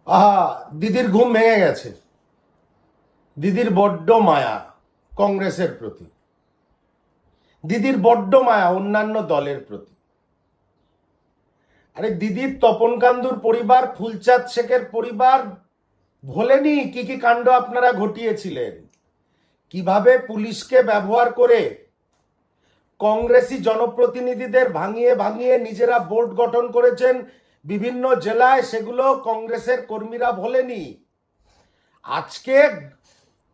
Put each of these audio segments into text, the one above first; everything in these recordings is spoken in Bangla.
আহা, দিদির ঘুম ভেঙে গেছে। দিদির বড্ড মায়া কংগ্রেসের প্রতি, দিদির বড্ড মায়া অন্যান্য দলের প্রতি। আরে দিদির তপন কান্দুর পরিবার, ফুলচাঁদ শেখের পরিবার ভোলেনি কি কি কাণ্ড আপনারা ঘটিয়েছিলেন, কিভাবে পুলিশকে ব্যবহার করে কংগ্রেসি জনপ্রতিনিধিদের ভাঙিয়ে ভাঙিয়ে নিজেরা বোর্ড গঠন করেছেন বিভিন্ন জেলায়, সেগুলো কংগ্রেসের কর্মীরা ভোলেনি। আজকে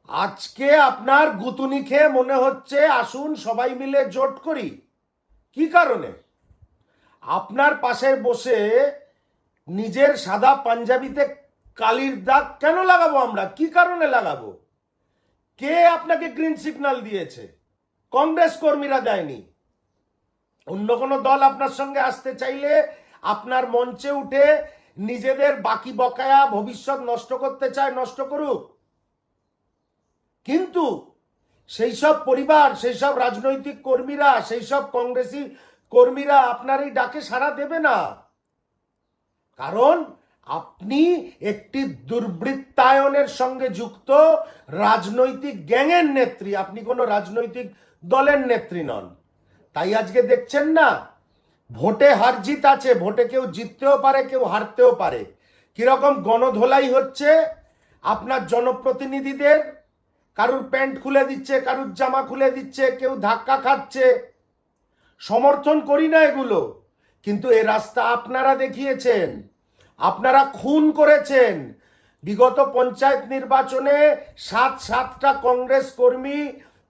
আজকে আপনার গুতুনি খেয়ে মনে হচ্ছে আসুন সবাই মিলে জোট করি। কি কারণে? আপনার পাশে বসে নিজের সাদা পাঞ্জাবিতে কালির দাগ কেন লাগাবো আমরা? কি কারণে লাগাবো? কে আপনাকে গ্রিন সিগন্যাল দিয়েছে? কংগ্রেস কর্মীরা দেয়নি। অন্য কোনো দল আপনার সঙ্গে আসতে চাইলে আপনার মঞ্চে উঠে নিজেদের বাকি বকেয়া ভবিষ্যৎ নষ্ট করতে চায়, নষ্ট করুক। কিন্তু সেই সব পরিবার, সেই সব রাজনৈতিক কর্মীরা, সেই সব কংগ্রেসি কর্মীরা আপনার এই ডাকে সাড়া দেবে না। কারণ আপনি একটি দুর্বৃত্তায়নের সঙ্গে যুক্ত রাজনৈতিক গ্যাংয়ের নেত্রী, আপনি কোনো রাজনৈতিক দলের নেত্রী নন। তাই আজকে দেখছেন না, ভোটে হার জিত আছে, ভোটে কেউ জিততেও পারে, কেউ হারতেও পারে। কিরকম গণধোলাই হচ্ছে আপনার জনপ্রতিনিধিদের, কারুর প্যান্ট খুলে দিচ্ছে, কারুর জামা খুলে দিচ্ছে, কেউ ধাক্কা খাচ্ছে। সমর্থন করি না এগুলো, কিন্তু এ রাস্তা আপনারা দেখিয়েছেন, আপনারা খুন করেছেন। বিগত পঞ্চায়েত নির্বাচনে সাতটা কংগ্রেস কর্মী,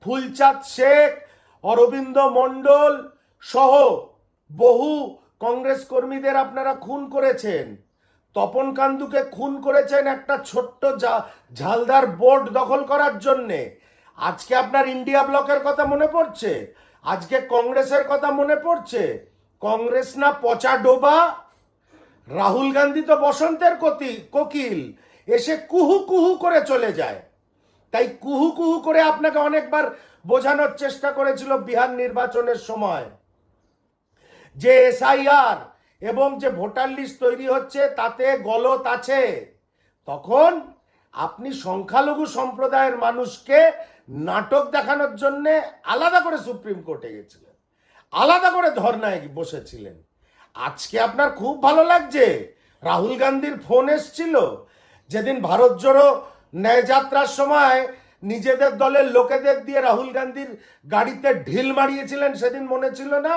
ফুলচাঁদ শেখ, অরবিন্দ মণ্ডল সহ বহু কংগ্রেস কর্মীদের আপনারা খুন করেছেন। তপন কান্দুকে খুন করেছেন একটা ছোট্ট ঝালদার বোর্ড দখল করার জন্যে। আজকে আপনার ইন্ডিয়া ব্লকের কথা মনে পড়ছে, আজকে কংগ্রেসের কথা মনে পড়ছে। কংগ্রেস না পচা ডোবা? রাহুল গান্ধী তো বসন্তের কোকিল, এসে কুহু কুহু করে চলে যায়। তাই কুহু কুহু করে আপনাকে অনেকবার বোঝানোর চেষ্টা করেছিল বিহার নির্বাচনের সময় যে এসআইআর এবং যে ভোটার লিস্ট তৈরি হচ্ছে তাতে গলত আছে। তখন আপনি সংখ্যালঘু সম্প্রদায়ের মানুষকে নাটক দেখানোর জন্য আলাদা করে সুপ্রিম কোর্টে গেছিলেন, আলাদা করে ধর্নায় বসেছিলেন। আজকে আপনার খুব ভালো লাগছে, রাহুল গান্ধীর ফোন এসছিল। যেদিন ভারত জোড়ো ন্যায় যাত্রার সময় নিজেদের দলের লোকেদের দিয়ে রাহুল গান্ধীর গাড়িতে ঢিল মারিয়েছিলেন, সেদিন মনে ছিল না?